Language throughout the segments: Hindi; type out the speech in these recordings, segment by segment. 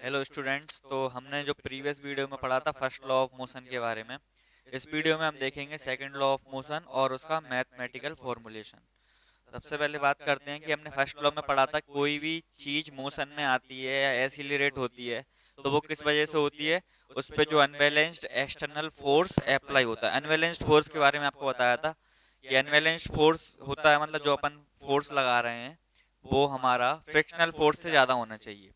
Hello students. तो हमने जो प्रीवियस वीडियो में पढ़ा था फर्स्ट लॉ ऑफ मोशन के बारे में, इस वीडियो में हम देखेंगे सेकंड लॉ ऑफ मोशन और उसका मैथमेटिकल फॉर्मूलेशन। सबसे पहले बात करते हैं कि हमने फर्स्ट लॉ में पढ़ा था कोई भी चीज मोशन में आती है या एसिलरेट होती है तो वो किस वजह से होती है, उस पे जो अनबैलेंस्ड एक्सटर्नल फोर्स अप्लाई होता है। अनबैलेंस्ड फोर्स के बारे में आपको बताया था कि अनबैलेंस्ड फोर्स होता है मतलब जो अपन फोर्स लगा रहे हैं वो हमारा फ्रिक्शनल फोर्स से ज्यादा होना चाहिए।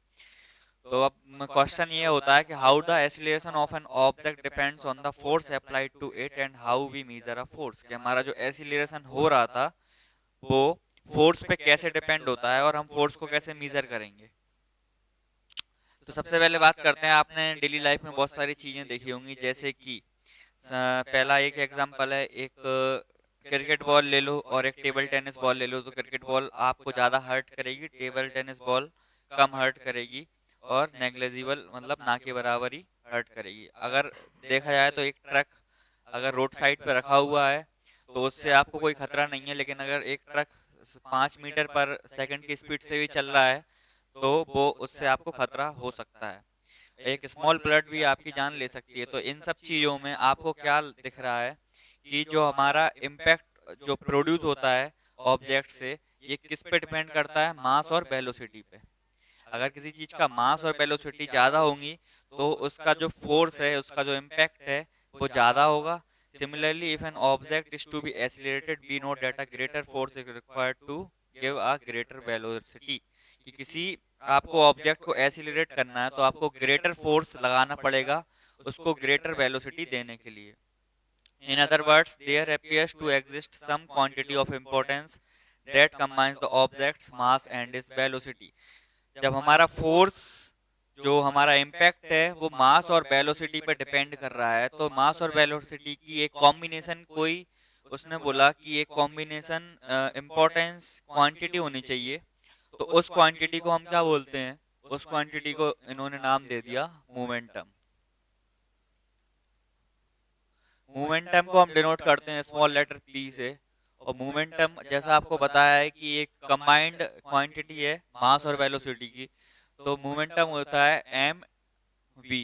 तो अब क्वेश्चन ये होता है कि how the acceleration of an object depends on the force applied to it and how we measure a force. कि हमारा जो एक्सीलरेशन हो रहा था वो फोर्स पे कैसे डिपेंड होता है और हम फोर्स को कैसे मेजर करेंगे। तो सबसे पहले बात करते हैं, आपने डेली लाइफ में बहुत सारी चीजें देखी होंगी, जैसे कि पहला एक एग्जांपल है, एक क्रिकेट बॉल ले लो और एक टेबल टेनिस बॉल ले लो। तो क्रिकेट बॉल आपको ज़्यादा हर्ट करेगी, टेबल टेनिस बॉल कम हर्ट करेगी और नेग्लेजिबल मतलब ना के बराबर ही हर्ट करेगी। अगर देखा जाए तो एक ट्रक अगर रोड साइड पे रखा हुआ है तो उससे आपको कोई खतरा नहीं है, लेकिन अगर एक ट्रक 5 मीटर पर सेकंड की स्पीड से भी चल रहा है तो वो उससे आपको खतरा हो सकता है। एक स्मॉल ब्लड भी आपकी जान ले सकती है। तो इन सब चीज़ों में आपको क्या दिख रहा है कि जो हमारा इम्पैक्ट जो प्रोड्यूस होता है ऑब्जेक्ट से, ये किस पे डिपेंड करता है, मास और वेलोसिटी पे। अगर किसी चीज का मास और वेलोसिटी ज्यादा होंगी तो उसका जो फोर्स है, उसका जो इम्पैक्ट है वो ज्यादा होगा। Similarly if an object is to be accelerated we know that a greater force is required to give a greater velocity. कि किसी आपको ऑब्जेक्ट को एक्सीलरेट करना है तो आपको ग्रेटर फोर्स लगाना पड़ेगा उसको ग्रेटर वेलोसिटी देने के लिए। In other words, there appears to exist some quantity of importance that combines the object's mass and its velocity. जब हमारा फोर्स जो हमारा इम्पैक्ट है वो मास और वेलोसिटी पे डिपेंड कर रहा है, तो मास और वेलोसिटी की एक कॉम्बिनेशन, कोई उसने बोला कि एक कॉम्बिनेशन इम्पोर्टेंस क्वांटिटी होनी चाहिए। तो उस क्वांटिटी को हम क्या बोलते हैं, उस क्वांटिटी को इन्होंने नाम दे दिया मोमेंटम। मोमेंटम को हम डिनोट करते हैं स्मॉल लेटर पी से। और मोमेंटम जैसा आपको बताया है कि एक कंबाइंड क्वांटिटी है मास और वेलोसिटी की। तो मोमेंटम होता है M V,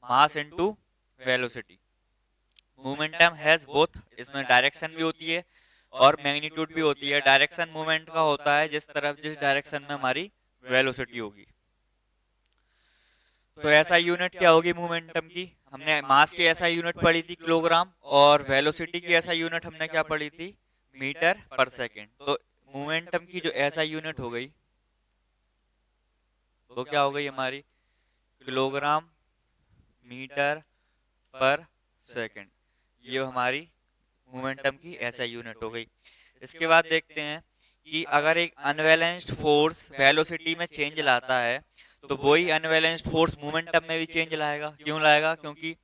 mass into velocity. Momentum has both, इसमें डायरेक्शन भी होती है और मैग्नीट्यूड भी होती है। डायरेक्शन मूवमेंट का होता है जिस तरफ जिस डायरेक्शन में हमारी वेलोसिटी होगी। तो ऐसा यूनिट क्या होगी मोमेंटम की, हमने मास की ऐसा यूनिट पढ़ी थी किलोग्राम, और वेलोसिटी की ऐसा यूनिट हमने क्या पढ़ी थी, मीटर पर सेकंड। तो मोमेंटम की जो ऐसा यूनिट हो गई वो क्या हो गई हमारी, किलोग्राम मीटर पर सेकंड। ये हमारी मोमेंटम की ऐसा यूनिट हो गई। इसके बाद देखते हैं कि अगर एक अनबैलेंस्ड फोर्स वेलोसिटी में चेंज लाता है तो वही अनबैलेंस्ड फोर्स मोमेंटम में भी चेंज लाएगा। क्यों लाएगा, क्योंकि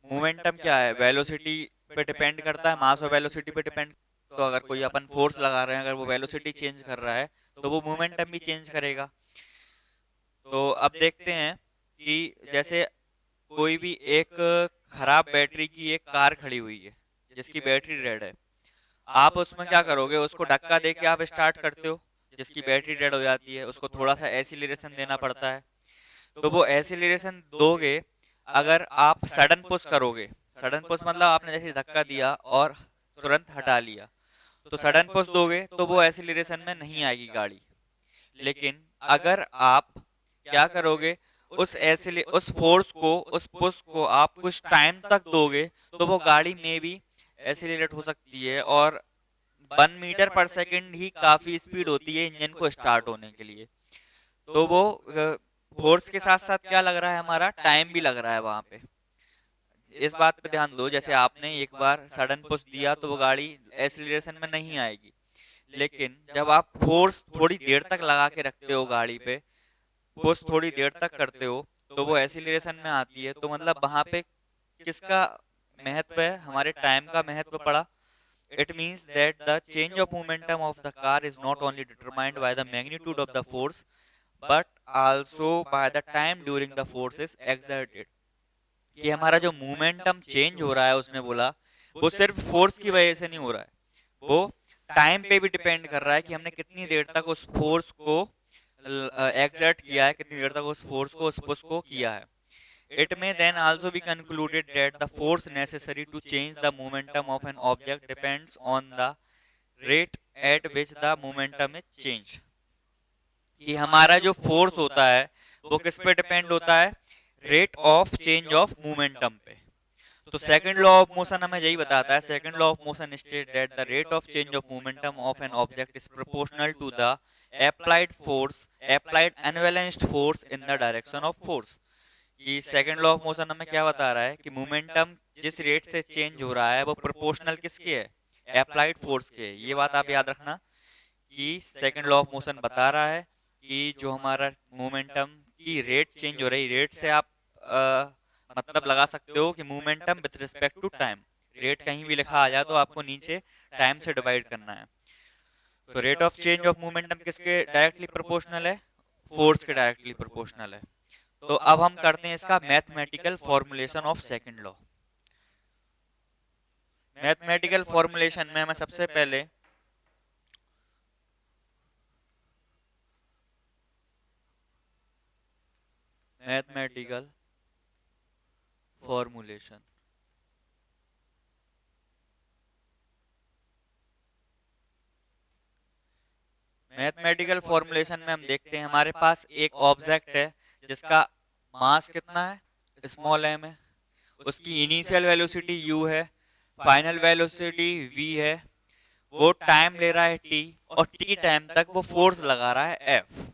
मोमेंटम क्या है, वेलोसिटी पे डिपेंड करता है, मास और वेलोसिटी पे डिपेंड। तो अगर कोई अपन फोर्स लगा रहे हैं, अगर वो वेलोसिटी चेंज कर रहा है तो वो मोमेंटम भी चेंज करेगा। तो अब देखते हैं कि जैसे कोई भी एक खराब बैटरी की एक कार खड़ी हुई है जिसकी बैटरी डेड है, आप उसमें क्या करोगे, उसको धक्का दे के आप स्टार्ट करते हो, जिसकी बैटरी डेड हो जाती है उसको थोड़ा सा एसिलरेशन देना पड़ता है। तो वो एसिलरेशन दोगे, अगर आप सडन पुश करोगे, सडन पुश मतलब आपने जैसे धक्का दिया और तुरंत हटा लिया, तो सडन पुश दोगे तो वो एसिलरेशन में नहीं आएगी गाड़ी। लेकिन अगर आप क्या करोगे, उस फोर्स को, उस पुश को आप कुछ टाइम तक दोगे तो वो गाड़ी में भी एसिलेट हो सकती है। और 1 मीटर पर सेकंड ही काफी स्पीड होती है इंजन को स्टार्ट होने के लिए। तो वो फोर्स के साथ साथ क्या लग रहा है, हमारा टाइम भी लग रहा है वहां पे। इस बात पे ध्यान दो, जैसे आपने एक बार सडन पुश दिया तो वो गाड़ी एसिलेशन में नहीं आएगी, लेकिन जब आप फोर्स थोड़ी देर तक लगा के रखते हो गाड़ी पे, पुश थोड़ी देर तक करते हो तो वो एसिलेशन में आती है। तो मतलब वहां पे किसका महत्व है, हमारे टाइम का महत्व पड़ा। It means that the change of momentum of the car is not only determined by the magnitude of the force but also by the time during the force is exerted। कि हमारा जो मोमेंटम चेंज हो रहा है, उसने बोला वो सिर्फ फोर्स की वजह से नहीं हो रहा है, वो टाइम पे भी डिपेंड कर रहा है कि हमने कितनी देर तक उस फोर्स को एग्जर्ट किया है, कितनी देर तक उस फोर्स को, उस पुश को किया है। It may then also be concluded that the force necessary to change the momentum of an object depends on the rate at which the momentum is changed। कि हमारा जो फोर्स होता है वो किस पे डिपेंड होता है? Rate of change of momentum पे। तो सेकंड लॉ ऑफ मोशन हमें यही बताता है। Second law of motion state that the rate of change of momentum of an object is proportional to the applied force, applied unbalanced force in the direction of force। कि सेकंड लॉ ऑफ मोशन हमें क्या बता रहा है कि मोमेंटम जिस रेट से चेंज हो रहा है वो प्रोपोर्शनल किसके है? अप्लाइड फोर्स के। ये बात आप याद रखना कि सेकंड लॉ ऑफ मोशन बता रहा है कि जो हमारा मोमेंटम की रेट चेंज हो रही, रेट से आप मतलब लगा सकते हो कि momentum with respect to time. Rate कहीं भी लिखा आ जाए तो आपको नीचे टाइम से डिवाइड करना है। तो rate of change of momentum किसके डायरेक्टली प्रोपोर्शनल है? फोर्स के डायरेक्टली प्रोपोर्शनल है। तो अब हम करते हैं इसका mathematical formulation of second law. Mathematical formulation में मैं सबसे पहले मैथमेटिकल फॉर्मुलेशन, मैथमेटिकल फॉर्मुलेशन में हम देखते हैं हमारे पास एक ऑब्जेक्ट है जिसका मास कितना है? स्मॉल m है। उसकी इनिशियल वेलोसिटी u है, फाइनल वेलोसिटी v है। वो टाइम ले रहा है t और t टाइम तक वो फोर्स लगा रहा है F।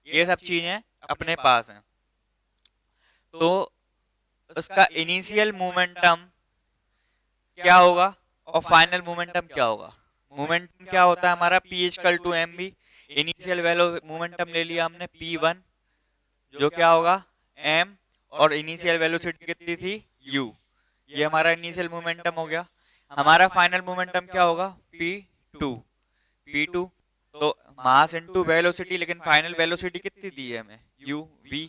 ये सब चीजें अपने पास हैं। तो उसका इनिशियल मोमेंटम क्या होगा और फाइनल मोमेंटम क्या होगा? मोमेंटम क्या होता है हमारा? p equal to M B. Initial value momentum ले लिया हमने p1, जो क्या होगा m, और इनिशियल वेलोसिटी कितनी थी? u। ये हमारा इनिशियल मोमेंटम हो गया। हमारा फाइनल मोमेंटम क्या होगा? p2। p2 तो मास इनटू वेलोसिटी, लेकिन फाइनल वेलोसिटी कितनी दी है हमें? u v।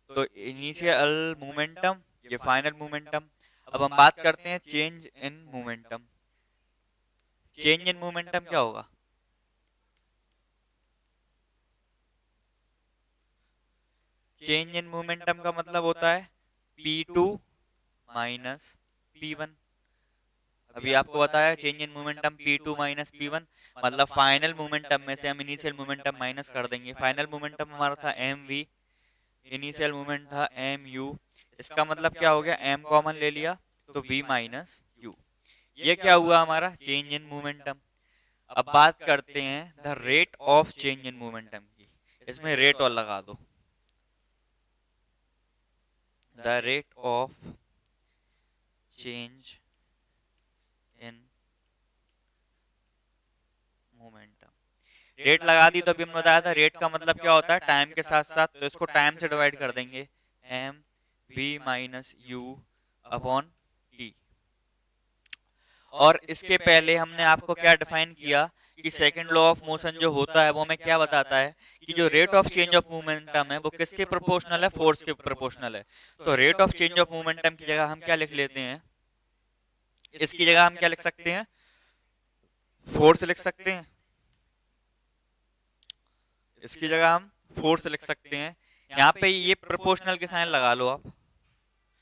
तो इनिशियल मोमेंटम, ये फाइनल मोमेंटम। अब हम बात करते हैं change in momentum. Change in momentum क्या होगा? चेंज इन मोमेंटम का मतलब होता है p2 माइनस p1। अभी आपको बताया change in momentum p2 minus p1, मतलब फाइनल मोमेंटम में से हम इनिशियल मोमेंटम माइनस कर देंगे। फाइनल मोमेंटम हमारा था mv, इनिशियल मोमेंट था mu। इसका मतलब क्या हो गया? m कॉमन ले लिया तो v माइनस u। ये क्या हुआ हमारा? Change in momentum. अब बात करते हैं the rate of change in momentum की। इसमें रेट और लगा दो। The rate of change in momentum. Rate लगा दी तो अभी हमने बताया था रेट का मतलब क्या होता है? टाइम के साथ साथ। तो इसको टाइम से डिवाइड कर देंगे, M V minus U upon T. और इसके पहले हमने आपको क्या डिफाइन किया कि सेकंड लॉ ऑफ मोशन जो होता है वो हमें क्या बताता है कि जो rate of change of momentum है वो किसके प्रोपोर्शनल है? फोर्स के प्रोपोर्शनल है। तो rate of change of momentum की जगह हम क्या लिख लेते हैं? इसकी जगह हम क्या लिख सकते हैं? फोर्स लिख सकते हैं। इसकी जगह हम फोर्स लिख सकते हैं। यहाँ पे ये प्रोपोर्शनल के साइन लगा लो आप,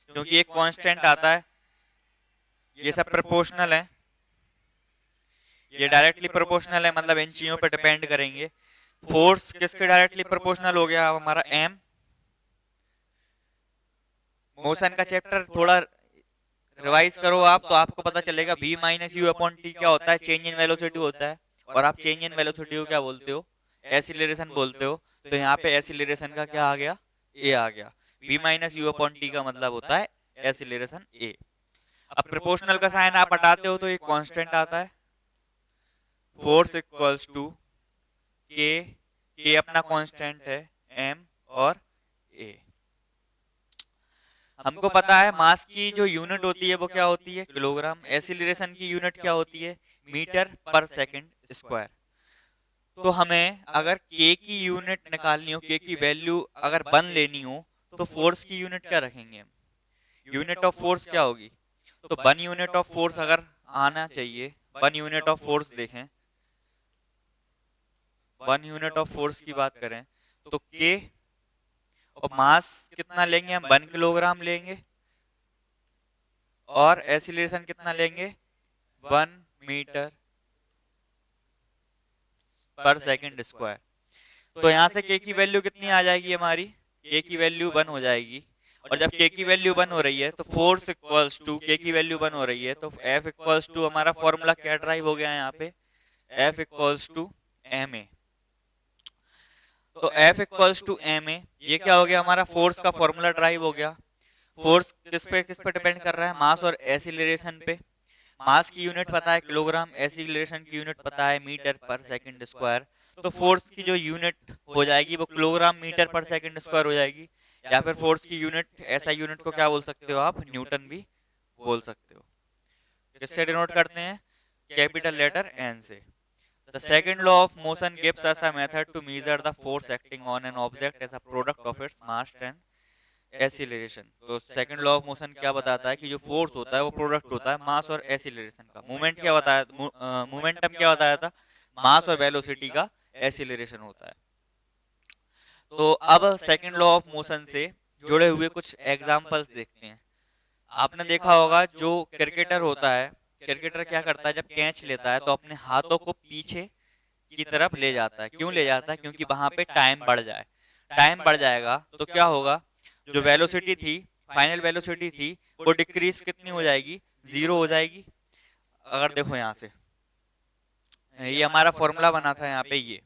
क्योंकि एक कांस्टेंट आता है। ये सब प्रोपोर्शनल है, ये डायरेक्टली प्रोपोर्शनल है, मतलब इन चीजों पे डिपेंड करेंगे। फोर्स किसके डायरेक्टली प्रोपोर्शनल हो गया? हमारा m। मोशन का चैप्टर थोड़ा रिवाइज करो आप तो आपको पता चलेगा v minus U upon T क्या होता है? चेंज इन वेलोसिटी होता है। और आप चेंज इन वेलोसिटी को क्या बोलते हो? एसिलरेशन बोलते हो। तो यहाँ पे एसिलरेशन का क्या आ गया? a आ गया। v minus U upon T का मतलब होता है एसिलरेशन a। अब प्रोपोर्शनल का साइन आप हटाते हो तो एक कांस्टेंट आता है, फोर्स इक्वल्स टू के। के अपना कांस्टेंट है, m और a। हमको पता है मास की जो यूनिट होती है वो क्या होती है? किलोग्राम। एसिलरेशन की यूनिट क्या होती है? मीटर पर सेकंड स्क्वायर। तो हमें अगर k की यूनिट निकालनी हो, k की वैल्यू अगर 1 लेनी हो, तो फोर्स की यूनिट क्या रखेंगे हम? यूनिट ऑफ फोर्स क्या होगी? तो 1 यूनिट ऑफ फोर्स अगर आना चाहिए, 1 यूनिट ऑफ फोर्स देखें 1 यूनिट ऑफ फोर्स की बात करें तो के, और मास कितना लेंगे हम, 1 किलोग्राम लेंगे, और एक्सीलरेशन कितना लेंगे, 1 मीटर पर सेकंड स्क्वायर। तो यहाँ से के की वैल्यू कितनी आ जाएगी हमारी, के की वैल्यू 1 हो जाएगी। और जब के की वैल्यू 1 हो रही है तो फोर्स इक्वल्स टू, के की वैल्यू 1 हो रही है तो एफ इक्वल्स टू, हमारा फॉर्मूला क्या ड्राइव हो गया है यहाँ पे, F equals to M A. तो F equals to M A, ये क्या हो गया, हमारा फोर्स का फॉर्मूला ड्राइव हो गया। फोर्स किस पे डिपेंड कर रहा है, मास और एक्सीलरेशन पे। मास की यूनिट पता है किलोग्राम, एक्सीलरेशन की यूनिट पता है मीटर पर सेकंड स्क्वायर। तो फोर्स की जो यूनिट हो जाएगी वो किलोग्राम मीटर पर सेकंड स्क्वायर हो जाएगी, या फिर फोर्स की यूनिट, ऐसा यूनिट को क्या बोल सकते हो आप, न्यूटन भी बोल सकते हो। किससे डिनोट करते हैं, कैपिटल लेटर एन से। The second law of motion gives us a method to measure the force acting on an object as a product of its mass and acceleration। तो सेकंड लॉ ऑफ मोशन क्या बताता है कि जो फोर्स होता है वो प्रोडक्ट होता है मास और एक्सीलरेशन का। मूवमेंट क्या बताया, मोमेंटम क्या बताया था, मास और वेलोसिटी का एक्सीलरेशन होता है। तो अब सेकंड लॉ ऑफ मोशन से जुड़े हुए कुछ एग्जांपल्स देखते हैं। आपने देखा होगा जो क्रिकेटर होता है, क्रिकेटर क्या करता है, जब कैच लेता है तो अपने हाथों को पीछे की तरफ ले जाता है। क्यों ले जाता है, क्योंकि वहां पे टाइम बढ़ जाए। टाइम बढ़ जाएगा तो क्या होगा, जो वेलोसिटी थी, फाइनल वेलोसिटी थी, वो डिक्रीज कितनी हो जाएगी, 0 हो जाएगी। अगर देखो यहाँ से, ये हमारा फॉर्मूला बना था यहाँ पे, ये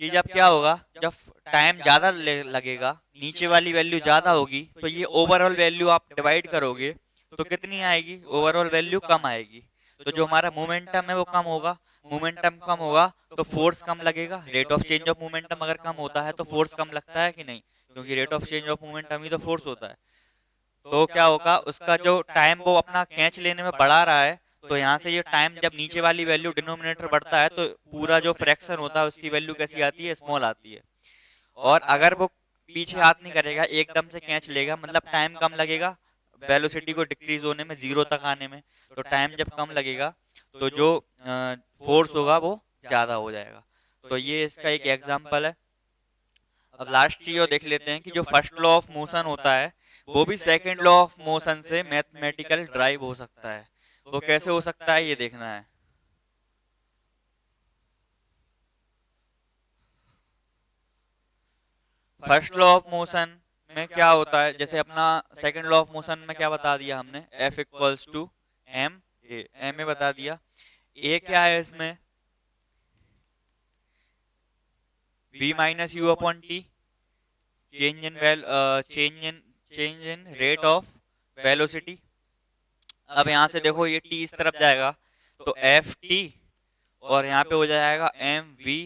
कि जब क्या होगा, जब टाइम ज्यादा लगेगा, नीचे वाली वैल्यू ज्यादा होगी, तो ये ओवरऑल वैल्यू आप डिवाइड करोगे तो कितनी आएगी, ओवरऑल वैल्यू कम आएगी। तो जो हमारा मोमेंटम है वो कम होगा, मोमेंटम कम होगा तो फोर्स कम लगेगा। Rate of change of momentum अगर कम होता है तो फोर्स कम लगता है कि नहीं, क्योंकि rate of change of momentum ही तो फोर्स होता है। तो क्या होगा, उसका जो टाइम वो अपना कैच लेने में बढ़ा रहा है, तो यहाँ से ये टाइम जब नीचे वाली वैल्यू डिनोमिनेटर बढ़ता है तो पूरा जो फ्रैक्शन होता है उसकी वैल्यू कैसी आती है, स्मॉल आती है। और अगर वो पीछे हाथ नहीं करेगा, एकदम से कैच लेगा, मतलब टाइम कम लगेगा वेलोसिटी को डिक्रीज होने में, 0 तक आने में। तो टाइम जब कम लगेगा तो जो फोर्स होगा वो ज्यादा हो जाएगा। तो ये इसका एक एग्जाम्पल है। अब लास्ट चीज और देख लेते हैं कि जो फर्स्ट लॉ ऑफ मोशन होता है वो भी सेकंड लॉ ऑफ मोशन से मैथमेटिकल ड्राइव हो सकता है। वो कैसे हो सकता है ये देखना है। फर्स्ट लॉ ऑफ मोशन में क्या होता है, जैसे अपना सेकंड लॉ ऑफ मोशन में क्या बता दिया हमने, F equals to M A, M A बता दिया। ए क्या है इसमें, v minus U upon T, change in change in rate of velocity. अब यहाँ से देखो ये t इस तरफ जाएगा तो एफ टी, और यहाँ पे हो जाएगा एम वी,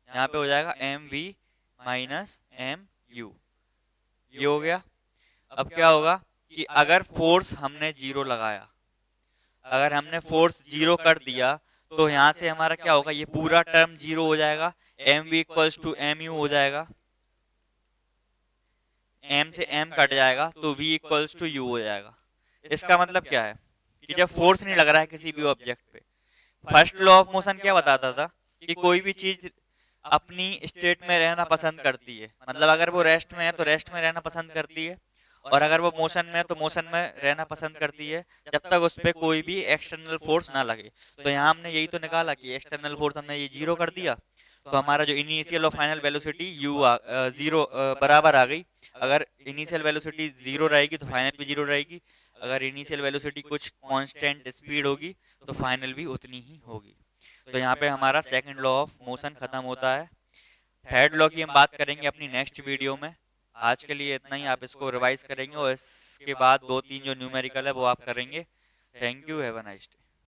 यहाँ पे हो जाएगा M V minus M U, ये हो गया। अब क्या होगा कि अगर फोर्स हमने 0 लगाया, अगर हमने फोर्स 0 कर दिया तो यहाँ से हमारा क्या होगा, ये पूरा टर्म 0 हो जाएगा, M V equals to M U हो जाएगा, एम से एम कट जाएगा तो v इक्वल्स टू यू हो जाएगा। इसका मतलब क्या है कि जब फोर्स नहीं लग रहा है किसी भी ऑब्जेक्ट पे, फर्स्ट लॉ ऑफ मोशन क्या बताता था कि कोई भी चीज अपनी स्टेट में रहना पसंद करती है, मतलब अगर वो रेस्ट में है तो रेस्ट में रहना पसंद करती है, और अगर वो मोशन में है तो मोशन में रहना पसंद करती है, जब तक उस पर कोई भी एक्सटर्नल फोर्स ना लगे। तो यहाँ हमने यही तो निकाला कि एक्सटर्नल फोर्स हमने ये 0 कर दिया, तो हमारा जो इनिशियल और फाइनल वेलोसिटी u 0 बराबर आ गई। अगर इनिशियल वेलोसिटी 0 रहेगी तो फाइनल भी 0 रहेगी, अगर इनिशियल वेलोसिटी कुछ कांस्टेंट स्पीड होगी तो फाइनल भी उतनी ही होगी। तो यहाँ पे हमारा सेकंड लॉ ऑफ मोशन खत्म होता है। थर्ड लॉ की हम बात करेंगे अपनी नेक्स्ट वीडियो में। आज के लिए इतना ही, आप इसको रिवाइज करेंगे और इसके बाद 2-3 जो न्यूमेरिकल है वो आप करेंगे। Thank you, have a nice day.